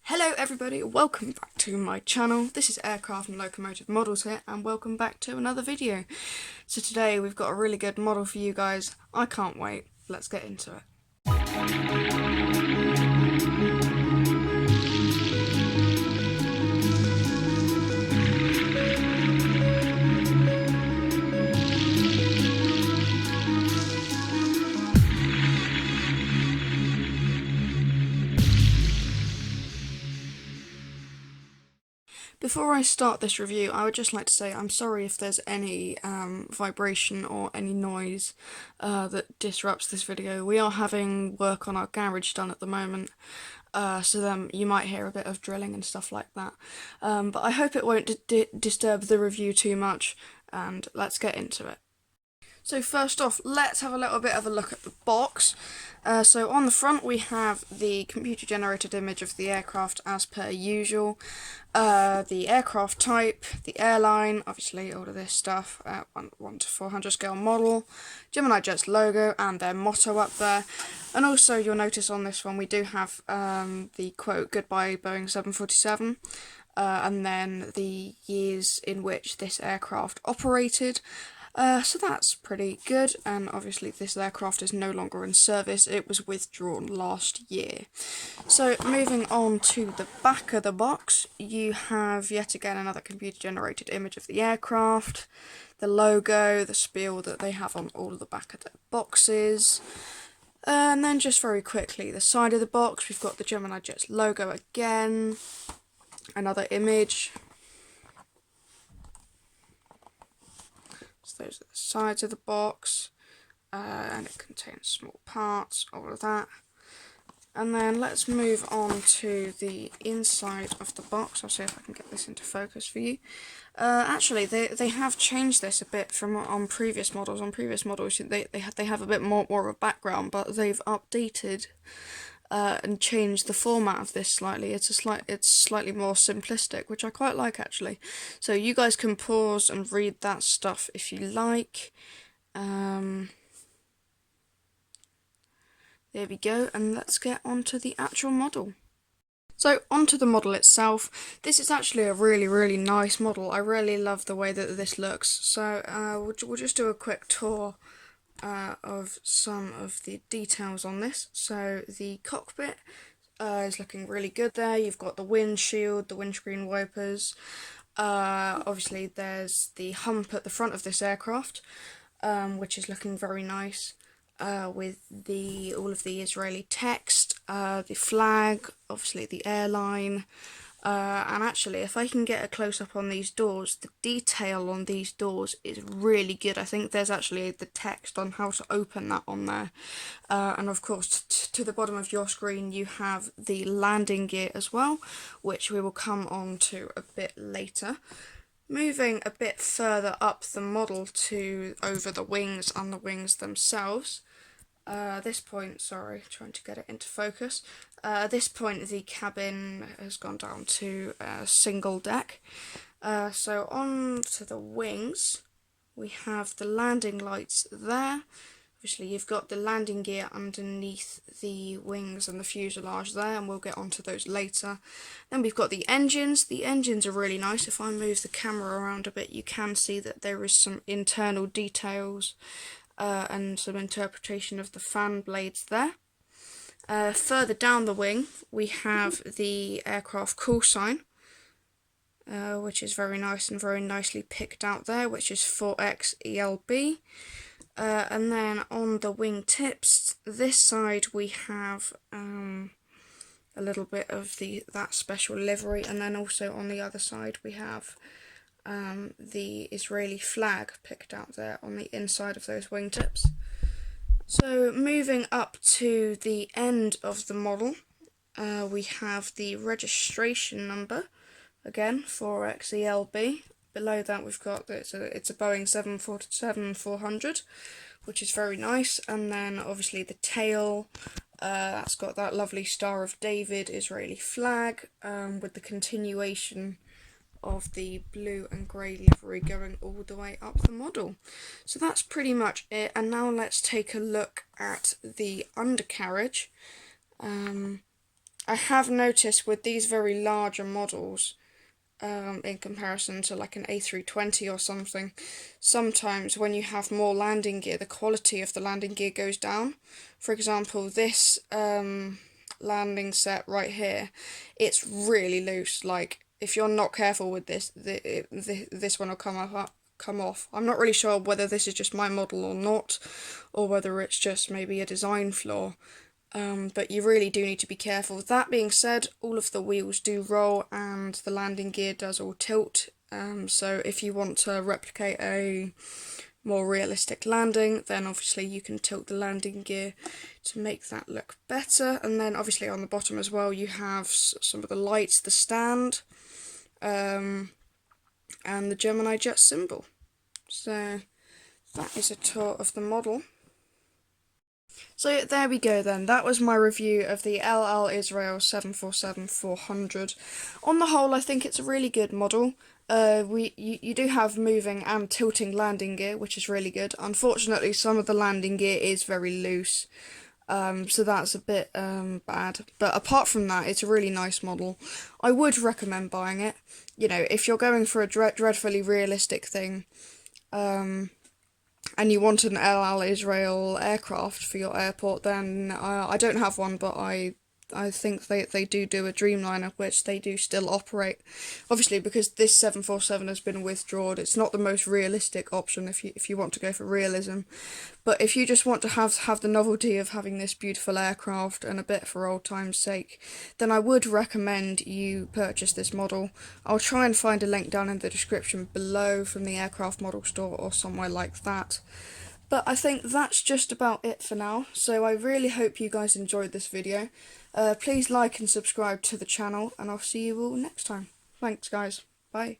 Hello everybody, welcome back to my channel. This is Aircraft and Locomotive Models here, and welcome back to another video. So today we've got a really good model for you guys. I can't wait. Let's get into it. Before I start this review, I would just like to say I'm sorry if there's any vibration or any noise that disrupts this video. We are having work on our garage done at the moment, so then you might hear a bit of drilling and stuff like that. But I hope it won't disturb the review too much, and let's get into it. So first off, let's have a little bit of a look at the box. So on the front we have the computer generated image of the aircraft as per usual, the aircraft type, the airline, obviously all of this stuff, 1 to 400 scale model, Gemini Jets logo and their motto up there. And also you'll notice on this one we do have the quote, "Goodbye Boeing 747", and then the years in which this aircraft operated. So that's pretty good, and obviously this aircraft is no longer in service. It was withdrawn last year. So moving on to the back of the box, you have yet again another computer generated image of the aircraft, the logo, the spiel that they have on all of the back of their boxes. And then just very quickly, the side of the box, we've got the Gemini Jets logo again, another image. Those are the sides of the box, and it contains small parts, all of that. And then let's move on to the inside of the box. I'll see if I can get this into focus for you. Actually, they have changed this a bit from on previous models. On previous models, they have a bit more of a background, but they've updated and changed the format of this slightly. It's slightly more simplistic, which I quite like actually. So you guys can pause and read that stuff if you like. There we go, and let's get on to the actual model. So onto the model itself. This is actually a really nice model. I really love the way that this looks. So we'll just do a quick tour of some of the details on this. So the cockpit is looking really good there. You've got the windshield, the windscreen wipers. Obviously there's the hump at the front of this aircraft, which is looking very nice, with all of the Israeli text, the flag, obviously the airline. And actually, if I can get a close-up on these doors, the detail on these doors is really good. I think there's actually the text on how to open that on there. And of course, to the bottom of your screen, you have the landing gear as well, which we will come on to a bit later. Moving a bit further up the model to over the wings and the wings themselves. This point, sorry, trying to get it into focus. At this point the cabin has gone down to a single deck. So on to the wings, we have the landing lights there. Obviously you've got the landing gear underneath the wings and the fuselage there, and we'll get onto those later. Then we've got the engines. The engines are really nice. If I move the camera around a bit, you can see that there is some internal details and some interpretation of the fan blades there. Further down the wing we have the aircraft call sign, which is very nice and very nicely picked out there, which is 4XELB. And then on the wing tips, this side we have a little bit of that special livery, and then also on the other side we have the Israeli flag picked out there on the inside of those wingtips. So moving up to the end of the model, we have the registration number, again 4XELB. Below that we've got it's a Boeing 747-400, which is very nice, and then obviously the tail. That's got that lovely Star of David Israeli flag, with the continuation of the blue and grey livery going all the way up the model. So that's pretty much it, and now let's take a look at the undercarriage. I have noticed with these very larger models, in comparison to like an A320 or something, sometimes when you have more landing gear, the quality of the landing gear goes down. For example, this landing set right here, it's really loose. Like if you're not careful with this, this one will come off. I'm not really sure whether this is just my model or not, or whether it's just maybe a design flaw. But you really do need to be careful. That being said, all of the wheels do roll and the landing gear does all tilt. So if you want to replicate a more realistic landing, then obviously you can tilt the landing gear to make that look better. And then obviously on the bottom as well, you have some of the lights, the stand, and the Gemini Jets symbol. So that is a tour of the model. So there we go then, that was my review of the LL Israel 747-400. On the whole, I think it's a really good model. You do have moving and tilting landing gear, which is really good. Unfortunately, some of the landing gear is very loose, so that's a bit bad. But apart from that, it's a really nice model. I would recommend buying it. You know, if you're going for a dreadfully realistic thing, and you want an El Al Israel aircraft for your airport, then I don't have one, but I think they do a Dreamliner, which they do still operate. Obviously, because this 747 has been withdrawn, it's not the most realistic option if you want to go for realism. But if you just want to have the novelty of having this beautiful aircraft and a bit for old time's sake, then I would recommend you purchase this model. I'll try and find a link down in the description below from the aircraft model store or somewhere like that. But I think that's just about it for now, so I really hope you guys enjoyed this video. Please like and subscribe to the channel, and I'll see you all next time. Thanks guys, bye.